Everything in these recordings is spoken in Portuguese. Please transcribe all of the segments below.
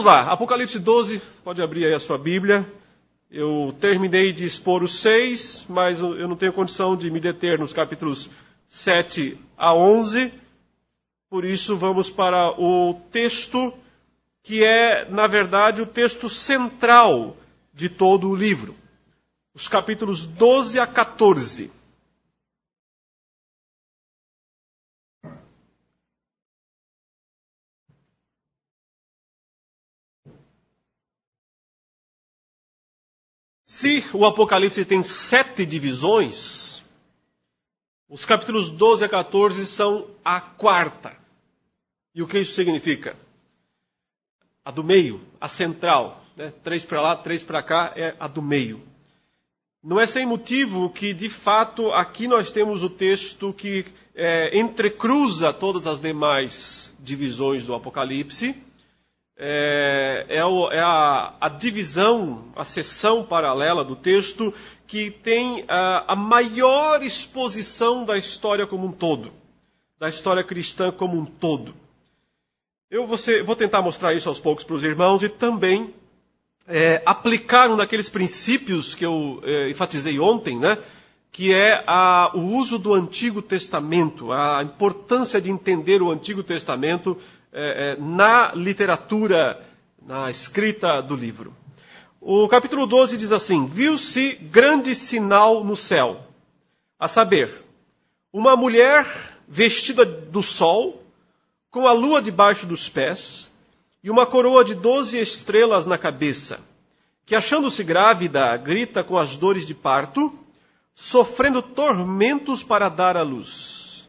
Vamos lá, Apocalipse 12, pode abrir aí a sua Bíblia. Eu terminei de expor os 6, mas eu não tenho condição de me deter nos capítulos 7 a 11. Por isso, vamos para o texto que é, na verdade, o texto central de todo o livro. Os capítulos 12 a 14. Se o Apocalipse tem 7 divisões, os capítulos 12 a 14 são a 4ª. E o que isso significa? A do meio, a central. 3 para lá, 3 para cá é a do meio. Não é sem motivo que, de fato, aqui nós temos o texto que entrecruza todas as demais divisões do Apocalipse. A divisão, a seção paralela do texto que tem a maior exposição da história como um todo, da história cristã como um todo. Eu vou tentar mostrar isso aos poucos para os irmãos e também aplicar um daqueles princípios que eu enfatizei ontem, que é o uso do Antigo Testamento, a importância de entender o Antigo Testamento na literatura, na escrita do livro. O capítulo 12 diz assim: viu-se grande sinal no céu, a saber, uma mulher vestida do sol, com a lua debaixo dos pés, e uma coroa de 12 estrelas na cabeça, que achando-se grávida, grita com as dores de parto, sofrendo tormentos para dar à luz.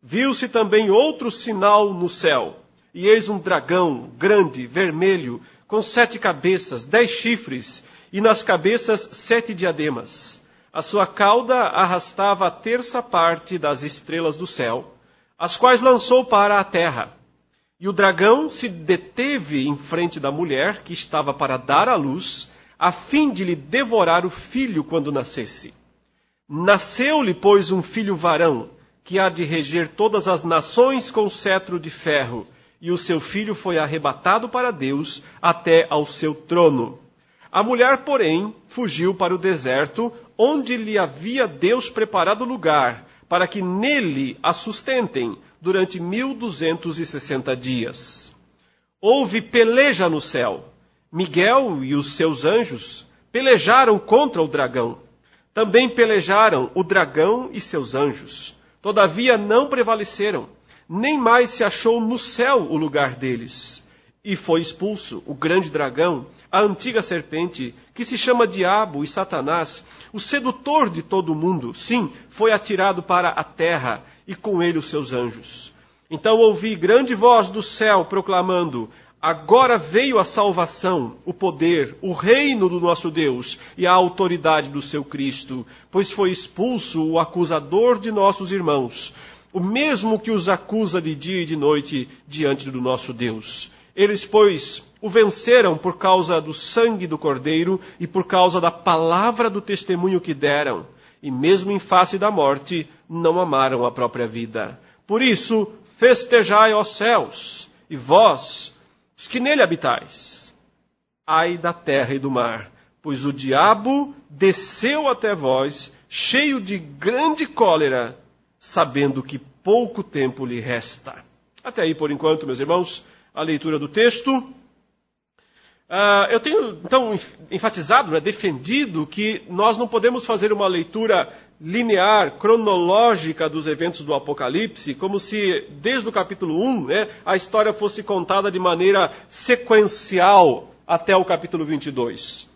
Viu-se também outro sinal no céu, e eis um dragão grande, vermelho, com 7 cabeças, 10 chifres, e nas cabeças 7 diademas. A sua cauda arrastava a 1/3 parte das estrelas do céu, as quais lançou para a terra. E o dragão se deteve em frente da mulher, que estava para dar à luz, a fim de lhe devorar o filho quando nascesse. Nasceu-lhe, pois, um filho varão, que há de reger todas as nações com cetro de ferro, e o seu filho foi arrebatado para Deus até ao seu trono. A mulher, porém, fugiu para o deserto, onde lhe havia Deus preparado lugar, para que nele a sustentem durante 1260 dias. Houve peleja no céu. Miguel e os seus anjos pelejaram contra o dragão. Também pelejaram o dragão e seus anjos. Todavia não prevaleceram. Nem mais se achou no céu o lugar deles. E foi expulso o grande dragão, a antiga serpente, que se chama Diabo e Satanás, o sedutor de todo o mundo. Sim, foi atirado para a terra, e com ele os seus anjos. Então ouvi grande voz do céu proclamando: agora veio a salvação, o poder, o reino do nosso Deus e a autoridade do seu Cristo, pois foi expulso o acusador de nossos irmãos, o mesmo que os acusa de dia e de noite diante do nosso Deus. Eles, pois, o venceram por causa do sangue do Cordeiro e por causa da palavra do testemunho que deram, e mesmo em face da morte, não amaram a própria vida. Por isso, festejai, ó céus, e vós, os que nele habitais. Ai da terra e do mar, pois o diabo desceu até vós, cheio de grande cólera, sabendo que pouco tempo lhe resta. Até aí, por enquanto, meus irmãos, a leitura do texto. Eu tenho, então, enfatizado, defendido que nós não podemos fazer uma leitura linear, cronológica dos eventos do Apocalipse, como se, desde o capítulo 1, a história fosse contada de maneira sequencial até o capítulo 22.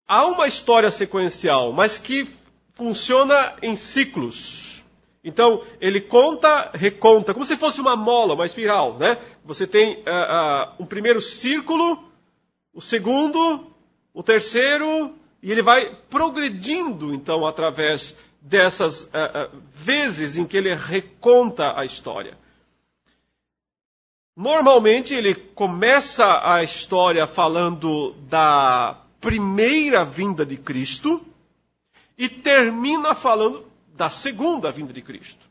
Há uma história sequencial, mas que funciona em ciclos. Então, ele conta, reconta, como se fosse uma mola, uma espiral, Você tem um primeiro círculo, o segundo, o terceiro, e ele vai progredindo, então, através dessas vezes em que ele reconta a história. Normalmente, ele começa a história falando da primeira vinda de Cristo e termina falando da segunda vinda de Cristo.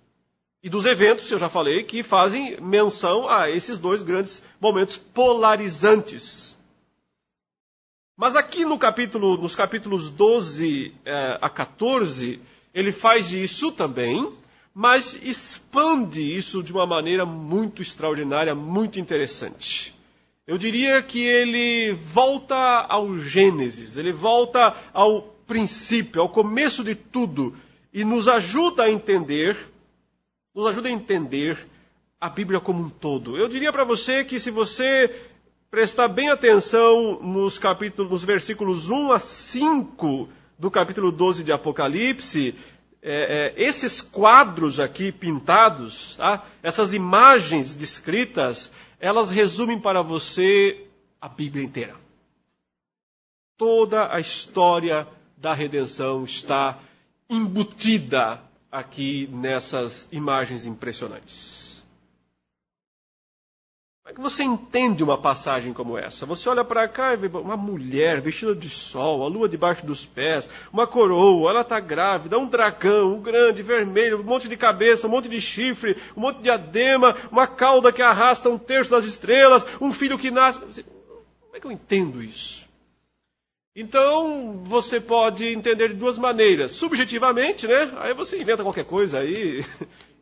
E dos eventos, eu já falei, que fazem menção a esses dois grandes momentos polarizantes. Mas aqui nos capítulos 12 a 14, ele faz isso também, mas expande isso de uma maneira muito extraordinária, muito interessante. Eu diria que ele volta ao Gênesis, ele volta ao princípio, ao começo de tudo, e nos ajuda a entender a Bíblia como um todo. Eu diria para você que se você prestar bem atenção nos versículos 1 a 5 do capítulo 12 de Apocalipse, esses quadros aqui pintados, tá? Essas imagens descritas, elas resumem para você a Bíblia inteira. Toda a história da redenção está embutida aqui nessas imagens impressionantes. Como é que você entende uma passagem como essa? Você olha para cá e vê uma mulher vestida de sol, a lua debaixo dos pés, uma coroa, ela está grávida, um dragão, um grande, vermelho, um monte de cabeça, um monte de chifre, um monte de diadema, uma cauda que arrasta um terço das estrelas, um filho que nasce. Como é que eu entendo isso? Então, você pode entender de duas maneiras. Subjetivamente, né? Aí você inventa qualquer coisa aí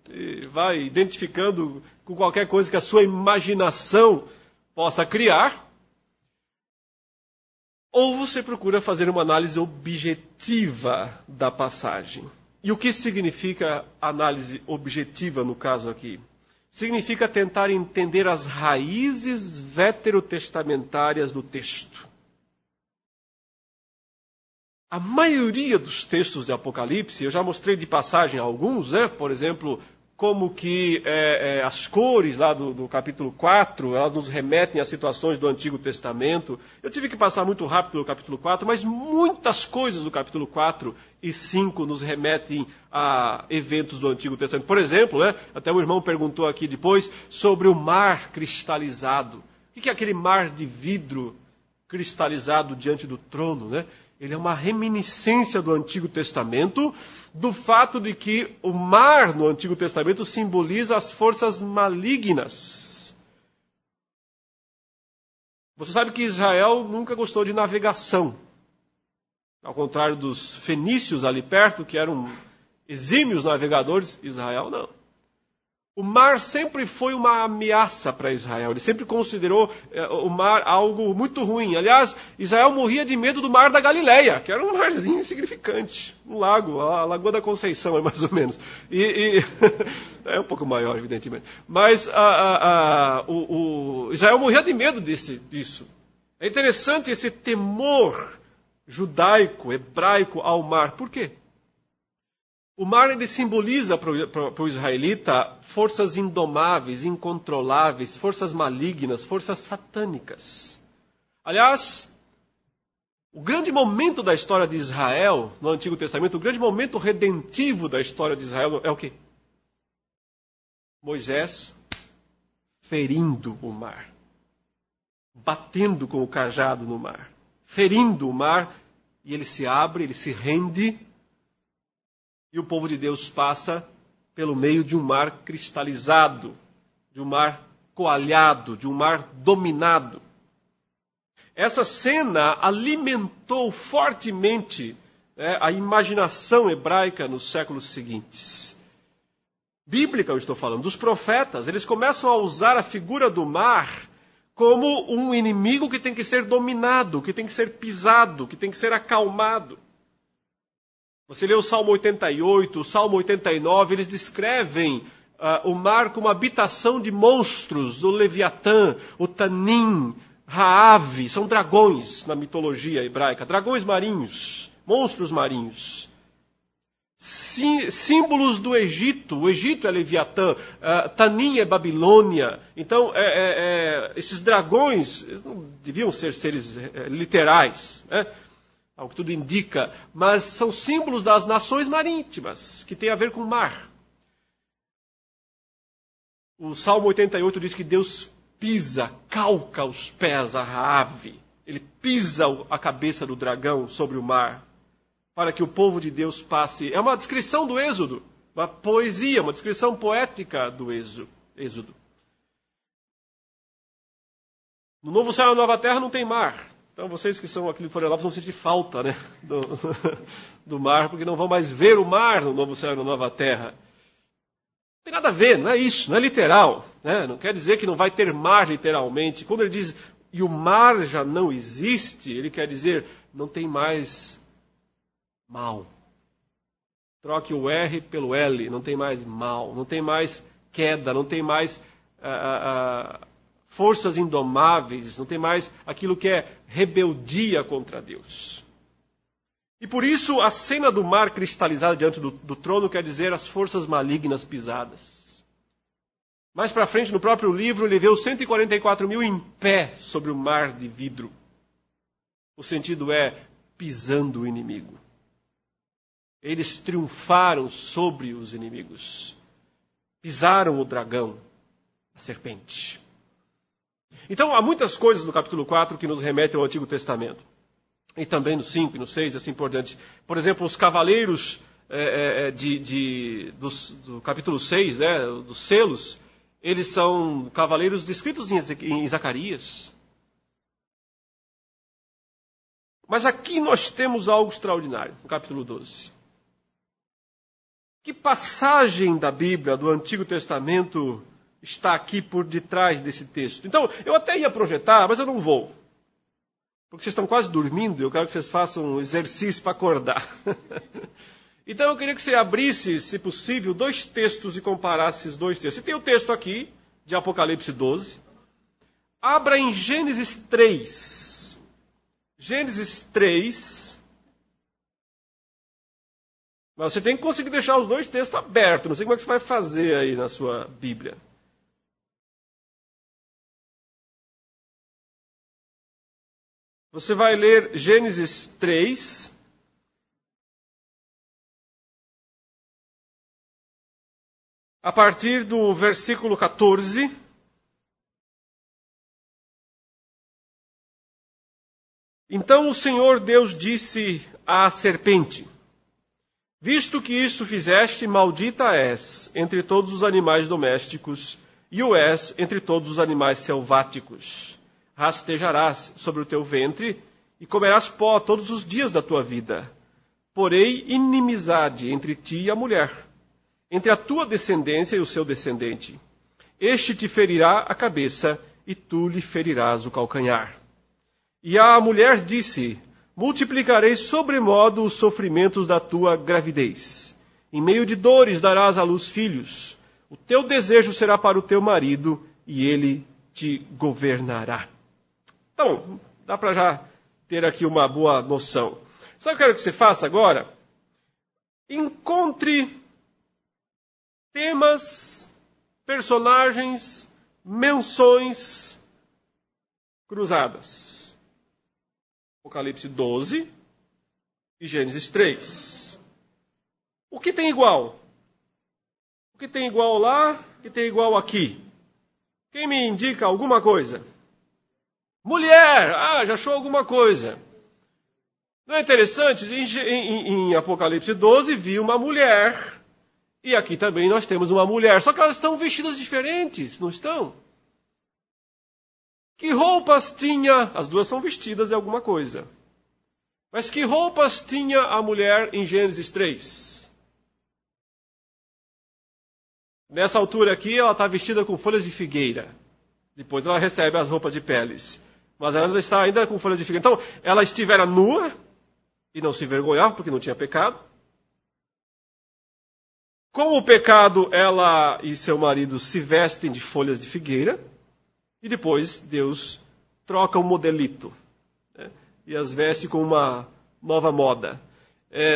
e vai identificando com qualquer coisa que a sua imaginação possa criar. Ou você procura fazer uma análise objetiva da passagem. E o que significa análise objetiva no caso aqui? Significa tentar entender as raízes veterotestamentárias do texto. A maioria dos textos de Apocalipse, eu já mostrei de passagem alguns, né? Por exemplo, como que as cores lá do capítulo 4, elas nos remetem a situações do Antigo Testamento. Eu tive que passar muito rápido pelo capítulo 4, mas muitas coisas do capítulo 4 e 5 nos remetem a eventos do Antigo Testamento. Por exemplo, né? Até o irmão perguntou aqui depois sobre o mar cristalizado. O que é aquele mar de vidro cristalizado diante do trono, né? Ele é uma reminiscência do Antigo Testamento, do fato de que o mar no Antigo Testamento simboliza as forças malignas. Você sabe que Israel nunca gostou de navegação. Ao contrário dos fenícios ali perto, que eram exímios navegadores, Israel não. O mar sempre foi uma ameaça para Israel. Ele sempre considerou o mar algo muito ruim. Aliás, Israel morria de medo do mar da Galileia, que era um marzinho insignificante. Um lago, a Lagoa da Conceição, é mais ou menos. É um pouco maior, evidentemente. Mas Israel morria de medo disso. É interessante esse temor judaico, hebraico ao mar. Por quê? O mar ele simboliza para o israelita forças indomáveis, incontroláveis, forças malignas, forças satânicas. Aliás, o grande momento da história de Israel no Antigo Testamento, o grande momento redentivo da história de Israel é o quê? Moisés ferindo o mar, batendo com o cajado no mar, ferindo o mar, e ele se abre, ele se rende. E o povo de Deus passa pelo meio de um mar cristalizado, de um mar coalhado, de um mar dominado. Essa cena alimentou fortemente a imaginação hebraica nos séculos seguintes. Bíblica, eu estou falando, dos profetas. Eles começam a usar a figura do mar como um inimigo que tem que ser dominado, que tem que ser pisado, que tem que ser acalmado. Você lê o Salmo 88, o Salmo 89, eles descrevem o mar como habitação de monstros, o Leviatã, o Tanim, Raave, são dragões na mitologia hebraica, dragões marinhos, monstros marinhos. Símbolos do Egito, o Egito é Leviatã, Tanim é Babilônia. Então, esses dragões não deviam ser seres literais, né? Ao que tudo indica, mas são símbolos das nações marítimas, que tem a ver com o mar. O Salmo 88 diz que Deus pisa, calca os pés a Raave. Ele pisa a cabeça do dragão sobre o mar, para que o povo de Deus passe. É uma descrição do Êxodo, uma poesia, uma descrição poética do Êxodo. No novo céu e na nova terra não tem mar. Então vocês que são aqui de Florianópolis vão sentir falta, né, do mar, porque não vão mais ver o mar no novo céu e na nova terra. Não tem nada a ver, não é isso, não é literal. Né? Não quer dizer que não vai ter mar literalmente. Quando ele diz, e o mar já não existe, ele quer dizer, não tem mais mal. Troque o R pelo L, não tem mais mal, não tem mais queda, não tem mais forças indomáveis, não tem mais aquilo que é rebeldia contra Deus. E por isso a cena do mar cristalizado diante do trono quer dizer as forças malignas pisadas. Mais para frente, no próprio livro, ele vê os 144 mil em pé sobre o mar de vidro. O sentido é pisando o inimigo. Eles triunfaram sobre os inimigos. Pisaram o dragão, a serpente. Então, há muitas coisas no capítulo 4 que nos remetem ao Antigo Testamento. E também no 5 e no 6, assim por diante. Por exemplo, os cavaleiros do capítulo 6, dos selos, eles são cavaleiros descritos em Zacarias. Mas aqui nós temos algo extraordinário, no capítulo 12. Que passagem da Bíblia, do Antigo Testamento, está aqui por detrás desse texto? Então, eu até ia projetar, mas eu não vou. Porque vocês estão quase dormindo, eu quero que vocês façam um exercício para acordar. Então, eu queria que você abrisse, se possível, 2 textos e comparasse esses 2 textos. Você tem o texto aqui, de Apocalipse 12. Abra em Gênesis 3. Gênesis 3. Mas você tem que conseguir deixar os 2 textos abertos. Não sei como é que você vai fazer aí na sua Bíblia. Você vai ler Gênesis 3. A partir do versículo 14. Então o Senhor Deus disse à serpente: visto que isso fizeste, maldita és entre todos os animais domésticos, e o és entre todos os animais selváticos. Rastejarás sobre o teu ventre, e comerás pó todos os dias da tua vida. Porém, inimizade entre ti e a mulher, entre a tua descendência e o seu descendente. Este te ferirá a cabeça, e tu lhe ferirás o calcanhar. E a mulher disse: multiplicarei sobremodo os sofrimentos da tua gravidez. Em meio de dores darás à luz filhos. O teu desejo será para o teu marido, e ele te governará. Então, dá para já ter aqui uma boa noção. Sabe o que eu quero que você faça agora? Encontre temas, personagens, menções cruzadas. Apocalipse 12 e Gênesis 3. O que tem igual? O que tem igual lá? O que tem igual aqui? Quem me indica alguma coisa? Mulher! Ah, já achou alguma coisa. Não é interessante? Em Apocalipse 12 vi uma mulher. E aqui também nós temos uma mulher. Só que elas estão vestidas diferentes, não estão? Que roupas tinha? As duas são vestidas de alguma coisa. Mas que roupas tinha a mulher em Gênesis 3? Nessa altura aqui, ela está vestida com folhas de figueira. Depois ela recebe as roupas de peles. Mas ela está ainda com folhas de figueira. Então, ela estivera nua e não se envergonhava porque não tinha pecado. Com o pecado, ela e seu marido se vestem de folhas de figueira. E depois Deus troca um modelito, né, e as veste com uma nova moda.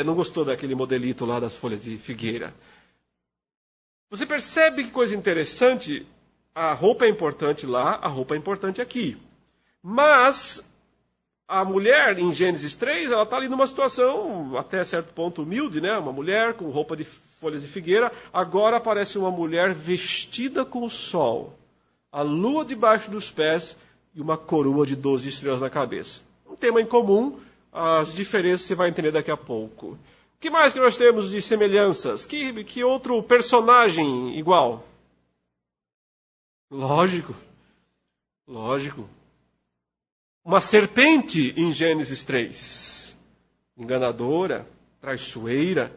Não gostou daquele modelito lá das folhas de figueira. Você percebe que coisa interessante? A roupa é importante lá, a roupa é importante aqui. Mas a mulher em Gênesis 3, ela está ali numa situação até certo ponto humilde, né? Uma mulher com roupa de folhas de figueira. Agora aparece uma mulher vestida com o sol, a lua debaixo dos pés e uma coroa de 12 estrelas na cabeça. Um tema em comum, as diferenças você vai entender daqui a pouco. O que mais que nós temos de semelhanças? Que outro personagem igual? Lógico. Uma serpente em Gênesis 3. Enganadora, traiçoeira.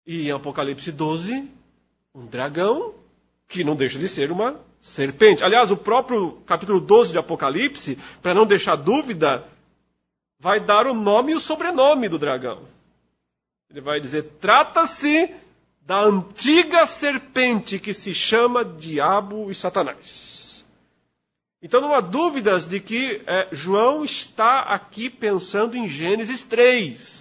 E em Apocalipse 12, um dragão que não deixa de ser uma serpente. Aliás, o próprio capítulo 12 de Apocalipse, para não deixar dúvida, vai dar o nome e o sobrenome do dragão. Ele vai dizer, trata-se da antiga serpente que se chama Diabo e Satanás. Então não há dúvidas de que João está aqui pensando em Gênesis 3.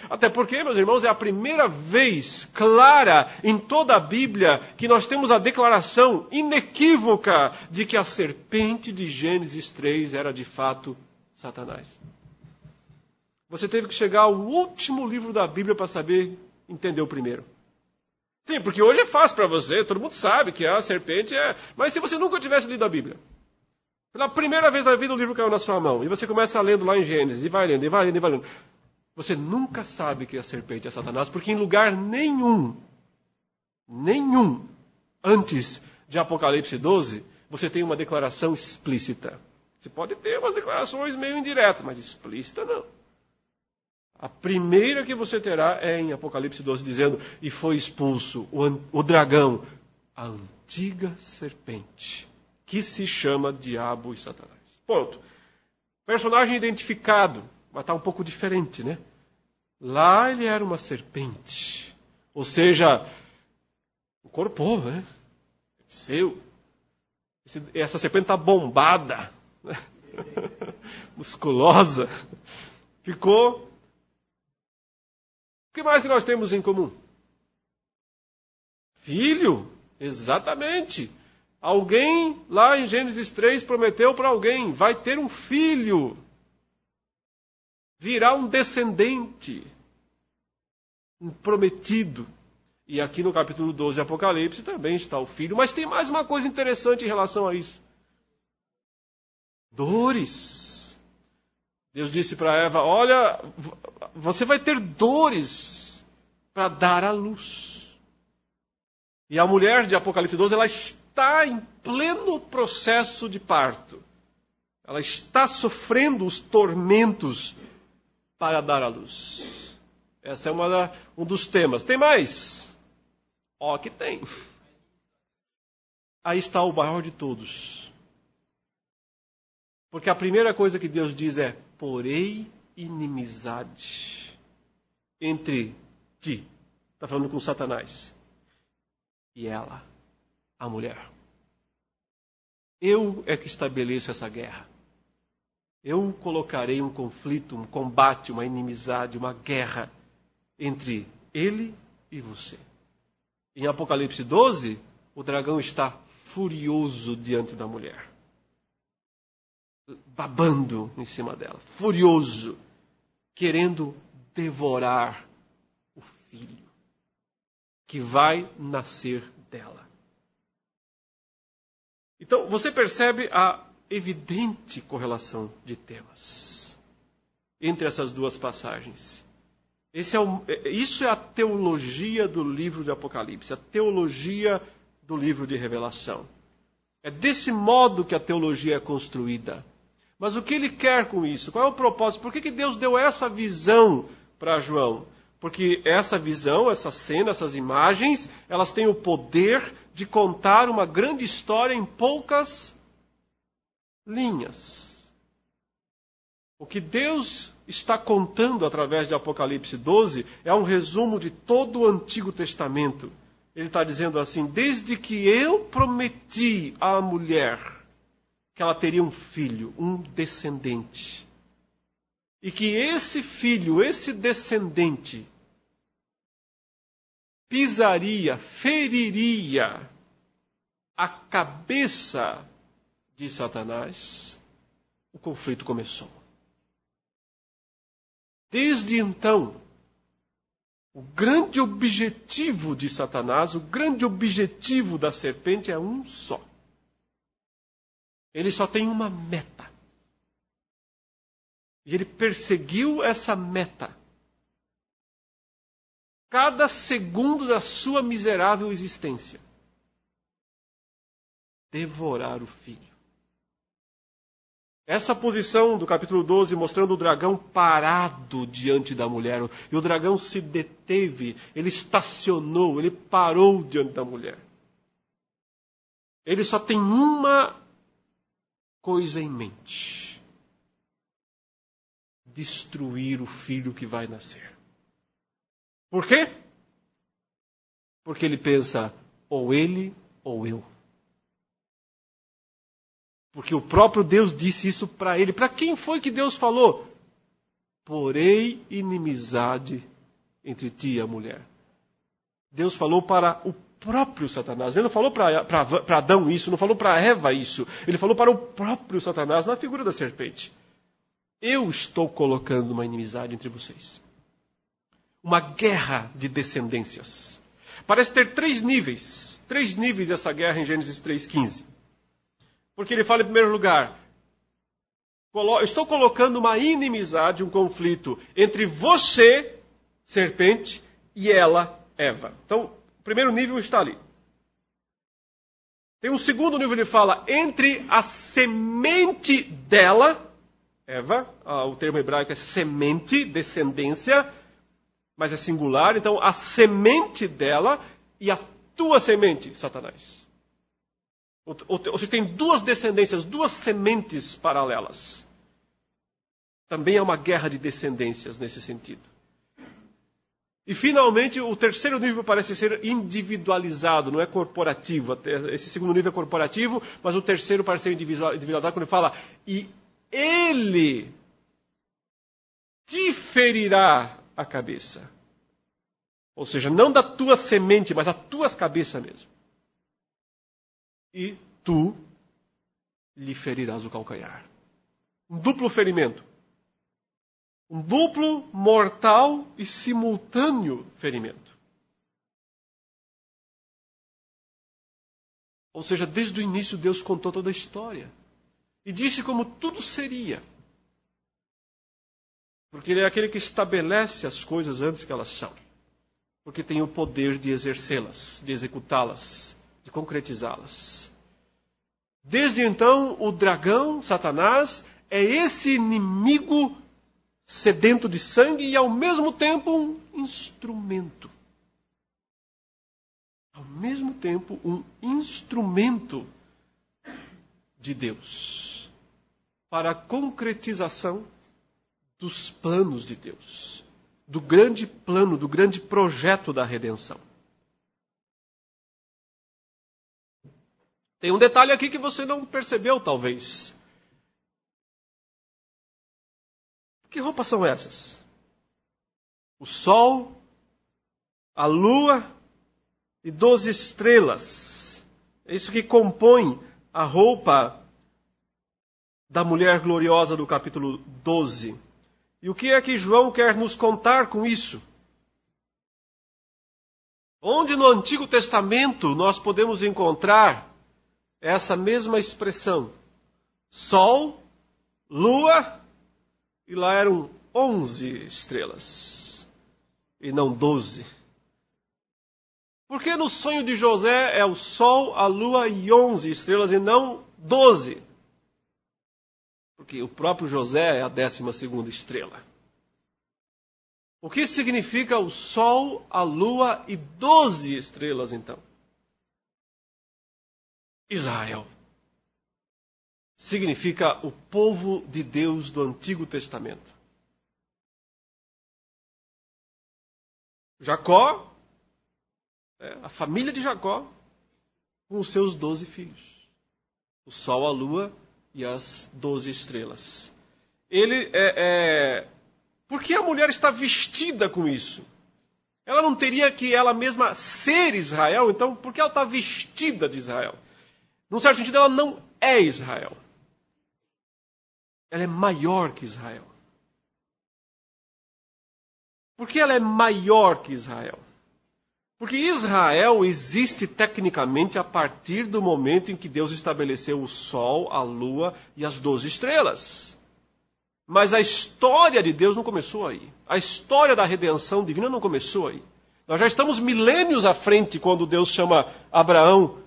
Até porque, meus irmãos, é a primeira vez clara em toda a Bíblia que nós temos a declaração inequívoca de que a serpente de Gênesis 3 era de fato Satanás. Você teve que chegar ao último livro da Bíblia para saber entender o primeiro. Sim, porque hoje é fácil para você, todo mundo sabe que a serpente é... Mas se você nunca tivesse lido a Bíblia, pela primeira vez na vida o livro caiu na sua mão, e você começa lendo lá em Gênesis, e vai lendo, você nunca sabe que a serpente é Satanás, porque em lugar nenhum, antes de Apocalipse 12, você tem uma declaração explícita. Você pode ter umas declarações meio indiretas, mas explícita não. A primeira que você terá é em Apocalipse 12, dizendo, e foi expulso o dragão, a antiga serpente, que se chama Diabo e Satanás. Ponto. Personagem identificado, mas está um pouco diferente, né? Lá ele era uma serpente. Ou seja, incorporou, né? Seu. Essa serpente está bombada, né? Musculosa. Ficou. O que mais que nós temos em comum? Filho, exatamente. Alguém lá em Gênesis 3 prometeu para alguém, vai ter um filho. Virá um descendente. Um prometido. E aqui no capítulo 12 de Apocalipse também está o filho. Mas tem mais uma coisa interessante em relação a isso. Dores. Deus disse para Eva, olha, você vai ter dores para dar à luz. E a mulher de Apocalipse 12, ela está em pleno processo de parto. Ela está sofrendo os tormentos para dar à luz. Esse é um dos temas. Tem mais? Que tem. Aí está o maior de todos. Porque a primeira coisa que Deus diz é, porém inimizade entre ti. Está falando com Satanás. E ela, a mulher. Eu é que estabeleço essa guerra. Eu colocarei um conflito, um combate, uma inimizade, uma guerra entre ele e você. Em Apocalipse 12, o dragão está furioso diante da mulher. Babando em cima dela. Furioso. Querendo devorar o filho que vai nascer dela. Então, você percebe a evidente correlação de temas entre essas duas passagens. Isso é a teologia do livro de Apocalipse, a teologia do livro de Revelação. É desse modo que a teologia é construída. Mas o que ele quer com isso? Qual é o propósito? Por que Deus deu essa visão para João? Porque essa visão, essa cena, essas imagens, elas têm o poder de contar uma grande história em poucas linhas. O que Deus está contando através de Apocalipse 12 é um resumo de todo o Antigo Testamento. Ele está dizendo assim, desde que eu prometi à mulher que ela teria um filho, um descendente, e que esse filho, esse descendente, pisaria, feriria a cabeça de Satanás, o conflito começou. Desde então, o grande objetivo de Satanás, o grande objetivo da serpente é um só. Ele só tem uma meta. E ele perseguiu essa meta cada segundo da sua miserável existência. Devorar o filho. Essa posição do capítulo 12 mostrando o dragão parado diante da mulher. E o dragão se deteve, ele estacionou, ele parou diante da mulher. Ele só tem uma coisa em mente: destruir o filho que vai nascer. Por quê? Porque ele pensa, ou ele ou eu. Porque o próprio Deus disse isso para ele. Para quem foi que Deus falou? Porém inimizade entre ti e a mulher. Deus falou para o próprio Satanás. Ele não falou para Adão isso, não falou para Eva isso. Ele falou para o próprio Satanás na figura da serpente. Eu estou colocando uma inimizade entre vocês. Uma guerra de descendências. Parece ter 3 níveis. 3 níveis essa guerra em Gênesis 3,15. Porque ele fala em primeiro lugar, estou colocando uma inimizade, um conflito entre você, serpente, e ela, Eva. Então, o primeiro nível está ali. Tem um segundo nível, ele fala, entre a semente dela, Eva, o termo hebraico é semente, descendência, mas é singular, então a semente dela e a tua semente, Satanás. Ou seja, tem 2 descendências, 2 sementes paralelas. Também é uma guerra de descendências nesse sentido. E finalmente, o terceiro nível parece ser individualizado, não é corporativo. Esse segundo nível é corporativo, mas o terceiro parece ser individualizado quando ele fala, e ele te ferirá a cabeça. Ou seja, não da tua semente, mas a tua cabeça mesmo. E tu lhe ferirás o calcanhar. Um duplo ferimento. Um duplo, mortal e simultâneo ferimento. Ou seja, desde o início Deus contou toda a história. E disse como tudo seria. Porque Ele é aquele que estabelece as coisas antes que elas são. Porque tem o poder de exercê-las, de executá-las, de concretizá-las. Desde então, o dragão, Satanás, é esse inimigo sedento de sangue e, ao mesmo tempo, um instrumento. Ao mesmo tempo, um instrumento de Deus para a concretização dos planos de Deus, do grande plano, do grande projeto da redenção. Tem um detalhe aqui que você não percebeu, talvez. Que roupas são essas? O sol, a lua e 12 estrelas. É isso que compõe a roupa da mulher gloriosa do capítulo 12. E o que é que João quer nos contar com isso? Onde no Antigo Testamento nós podemos encontrar essa mesma expressão? Sol, lua, e lá eram 11 estrelas, e não 12. Por que no sonho de José é o sol, a lua e 11 estrelas, e não 12? Porque o próprio José é a 12ª estrela. O que significa o sol, a lua e 12 estrelas, então? Israel. Significa o povo de Deus do Antigo Testamento. Jacó, a família de Jacó, com os seus 12 filhos. O sol, a lua e as 12 estrelas. Por que a mulher está vestida com isso? Ela não teria que ela mesma ser Israel? Então, por que ela está vestida de Israel? Num certo sentido, ela não é Israel. Ela é maior que Israel. Por que ela é maior que Israel? Porque Israel existe tecnicamente a partir do momento em que Deus estabeleceu o sol, a lua e as 12 estrelas. Mas a história de Deus não começou aí. A história da redenção divina não começou aí. Nós já estamos milênios à frente quando Deus chama Abraão,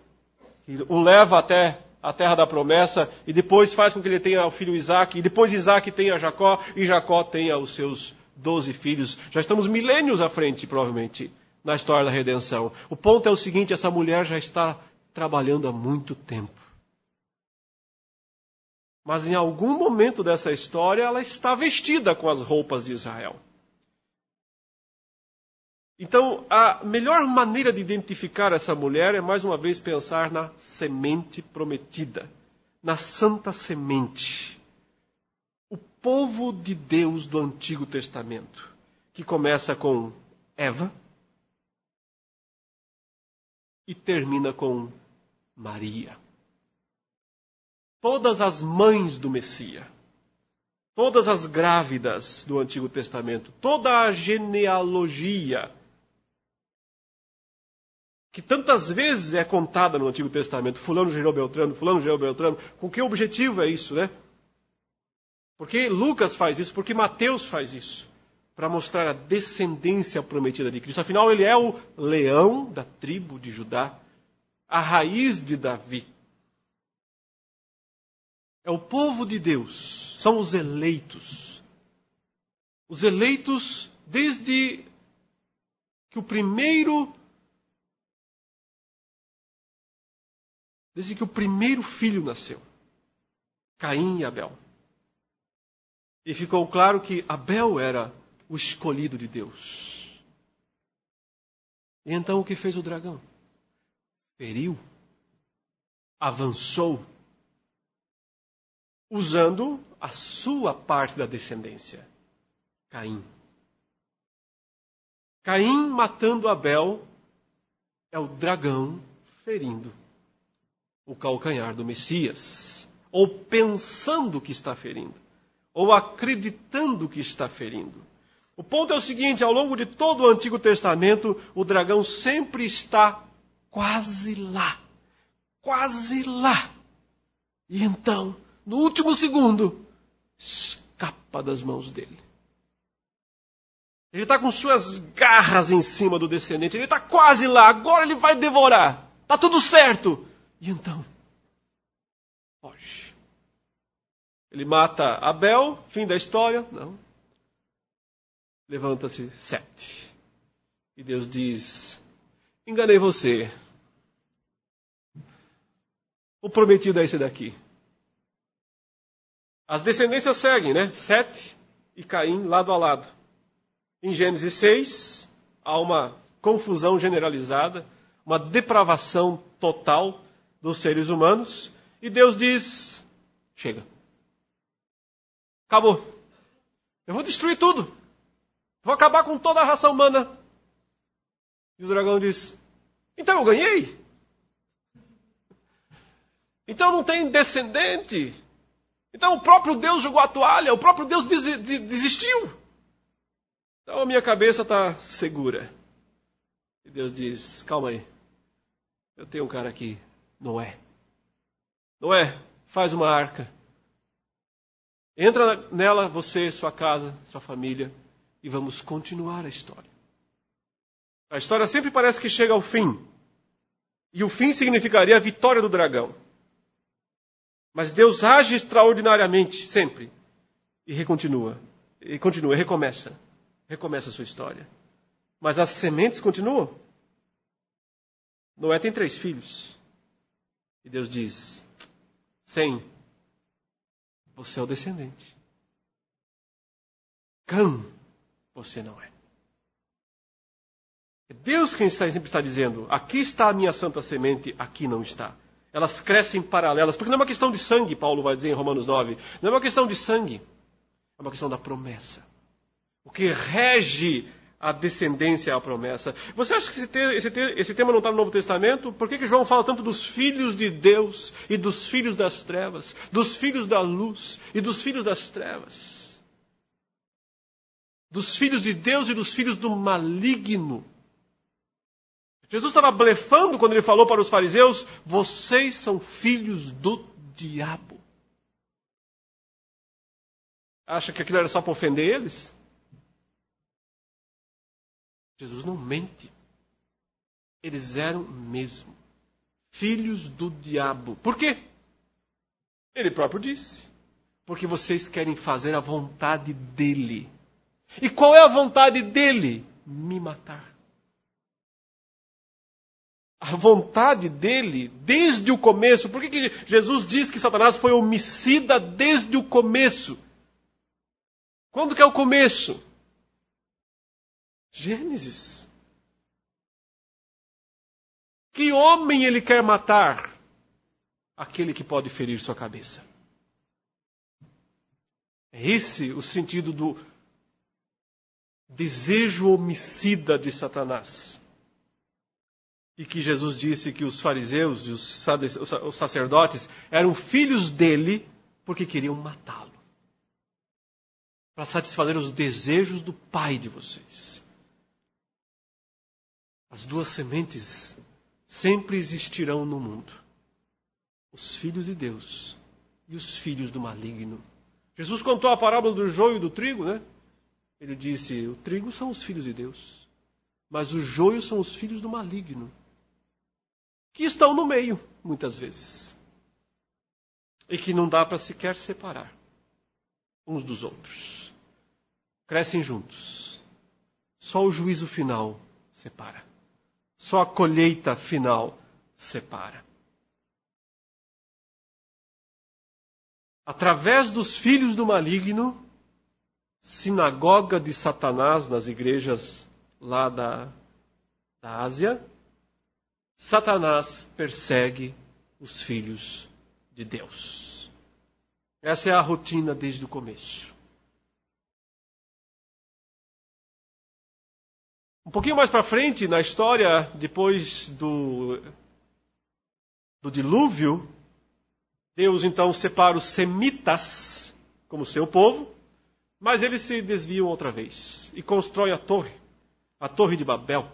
e o leva até a terra da promessa, e depois faz com que ele tenha o filho Isaque, e depois Isaque tenha Jacó, e Jacó tenha os seus 12 filhos. Já estamos milênios à frente, provavelmente, na história da redenção. O ponto é o seguinte: essa mulher já está trabalhando há muito tempo. Mas em algum momento dessa história, ela está vestida com as roupas de Israel. Então, a melhor maneira de identificar essa mulher é, mais uma vez, pensar na semente prometida, na santa semente. O povo de Deus do Antigo Testamento, que começa com Eva e termina com Maria. Todas as mães do Messias, todas as grávidas do Antigo Testamento, toda a genealogia que tantas vezes é contada no Antigo Testamento, fulano gerou Beltrano, fulano gerou Beltrano, com que objetivo é isso, né? Porque Lucas faz isso, porque Mateus faz isso, para mostrar a descendência prometida de Cristo. Afinal, ele é o leão da tribo de Judá, a raiz de Davi. É o povo de Deus, são os eleitos. Os eleitos desde que o primeiro filho nasceu, Caim e Abel. E ficou claro que Abel era o escolhido de Deus. E então o que fez o dragão? Feriu, avançou, usando a sua parte da descendência, Caim. Caim matando Abel é o dragão ferindo o calcanhar do Messias, ou pensando que está ferindo, ou acreditando que está ferindo. O ponto é o seguinte: ao longo de todo o Antigo Testamento, o dragão sempre está quase lá. Quase lá. E então, no último segundo, escapa das mãos dele. Ele está com suas garras em cima do descendente. Ele está quase lá. Agora ele vai devorar. Está tudo certo. E então, foge. Ele mata Abel, fim da história? Não. Levanta-se Sete. E Deus diz: enganei você. O prometido é esse daqui. As descendências seguem, né? Sete e Caim, lado a lado. Em Gênesis 6, há uma confusão generalizada, uma depravação total dos seres humanos. E Deus diz: chega. Acabou. Eu vou destruir tudo. Vou acabar com toda a raça humana. E o dragão diz: então eu ganhei? Então não tem descendente? Então o próprio Deus jogou a toalha? O próprio Deus desistiu? Então a minha cabeça está segura. E Deus diz: calma aí. Eu tenho um cara aqui, Noé. Noé, faz uma arca. Entra nela, você, sua casa, sua família, e vamos continuar a história. A história sempre parece que chega ao fim. E o fim significaria a vitória do dragão. Mas Deus age extraordinariamente, sempre. E recontinua. E continua, recomeça. Recomeça a sua história. Mas as sementes continuam. Noé tem 3 filhos. E Deus diz: Sem, você é o descendente. Cã, você não é. É Deus quem sempre está dizendo: aqui está a minha santa semente, aqui não está. Elas crescem paralelas, porque não é uma questão de sangue, Paulo vai dizer em Romanos 9. Não é uma questão de sangue, é uma questão da promessa. O que rege a descendência é a promessa. Você acha que esse tema não está no Novo Testamento? Por que João fala tanto dos filhos de Deus e dos filhos das trevas, dos filhos da luz e dos filhos das trevas? Dos filhos de Deus e dos filhos do maligno. Jesus estava blefando quando ele falou para os fariseus: vocês são filhos do diabo. Acha que aquilo era só para ofender eles? Jesus não mente. Eles eram mesmo filhos do diabo. Por quê? Ele próprio disse. Porque vocês querem fazer a vontade dele. E qual é a vontade dele? Me matar. A vontade dele, desde o começo. Por que Jesus diz que Satanás foi homicida desde o começo? Quando que é o começo? Gênesis. Que homem ele quer matar? Aquele que pode ferir sua cabeça. É esse o sentido do desejo homicida de Satanás. E que Jesus disse que os fariseus e os sacerdotes eram filhos dele porque queriam matá-lo. Para satisfazer os desejos do pai de vocês. As duas sementes sempre existirão no mundo. Os filhos de Deus e os filhos do maligno. Jesus contou a parábola do joio e do trigo, né? Ele disse, o trigo são os filhos de Deus, mas o joio são os filhos do maligno, que estão no meio, muitas vezes. E que não dá para sequer separar uns dos outros. Crescem juntos. Só o juízo final separa. Só a colheita final separa. Através dos filhos do maligno, sinagoga de Satanás nas igrejas lá da Ásia, Satanás persegue os filhos de Deus. Essa é a rotina desde o começo. Um pouquinho mais para frente, na história, depois do dilúvio, Deus então separa os semitas como seu povo, mas eles se desviam outra vez e constroem a torre de Babel.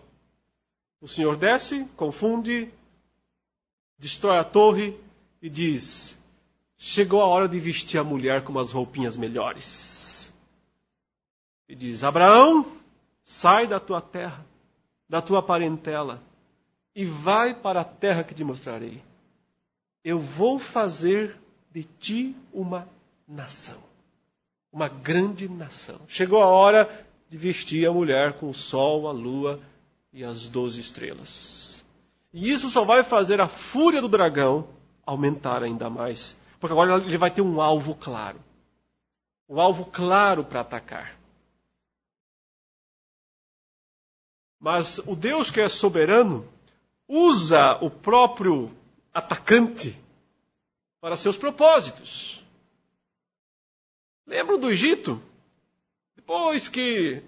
O Senhor desce, confunde, destrói a torre e diz, chegou a hora de vestir a mulher com umas roupinhas melhores. E diz, Abraão, sai da tua terra, da tua parentela, e vai para a terra que te mostrarei. Eu vou fazer de ti uma nação. Uma grande nação. Chegou a hora de vestir a mulher com o sol, a lua e as 12 estrelas. E isso só vai fazer a fúria do dragão aumentar ainda mais. Porque agora ele vai ter um alvo claro. Um alvo claro para atacar. Mas o Deus que é soberano usa o próprio atacante para seus propósitos. Lembram do Egito? Depois que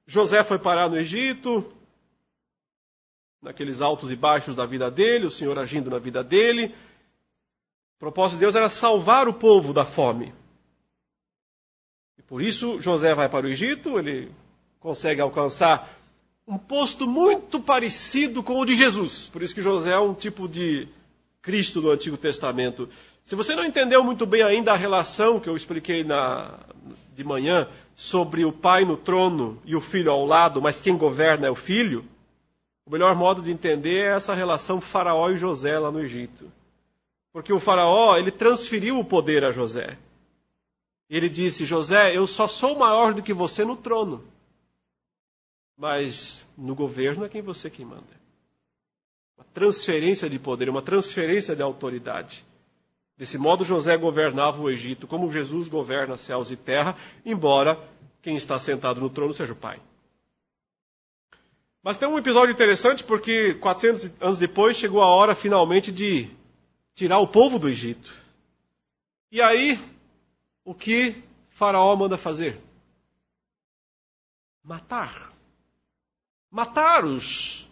José foi parar no Egito, naqueles altos e baixos da vida dele, o Senhor agindo na vida dele, o propósito de Deus era salvar o povo da fome. E por isso José vai para o Egito, ele consegue alcançar um posto muito parecido com o de Jesus. Por isso que José é um tipo de Cristo do Antigo Testamento. Se você não entendeu muito bem ainda a relação que eu expliquei de manhã sobre o pai no trono e o filho ao lado, mas quem governa é o filho, o melhor modo de entender é essa relação Faraó e José lá no Egito. Porque o Faraó, ele transferiu o poder a José. Ele disse, José, eu só sou maior do que você no trono. Mas no governo é quem manda. Uma transferência de poder, uma transferência de autoridade. Desse modo, José governava o Egito, como Jesus governa céus e terra, embora quem está sentado no trono seja o Pai. Mas tem um episódio interessante, porque 400 anos depois chegou a hora, finalmente, de tirar o povo do Egito. E aí, o que Faraó manda fazer? Matar os